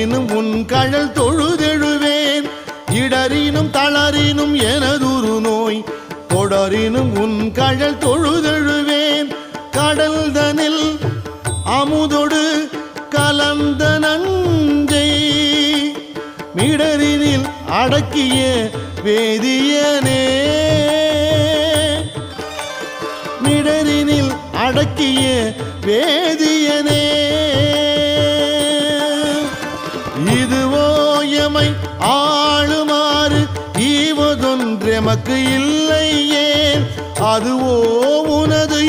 இடரினும் உன் கழல் தொழுதெழுவேன் இடரினும் தளரினும் எனதுரு நோய் தொடரினும் உன் கழல் தொழுதெழுவேன் கடல்தனில் அமுதொடு கலந்த நஞ்சை மிடரினில் அடக்கிய வேதியனே மிடரினில் அடக்கிய வேதியனே இதுவோ எமை ஆளுமாறு ஈவதொன்றெமக்கு இல்லை ஏன் அதுவோ உனது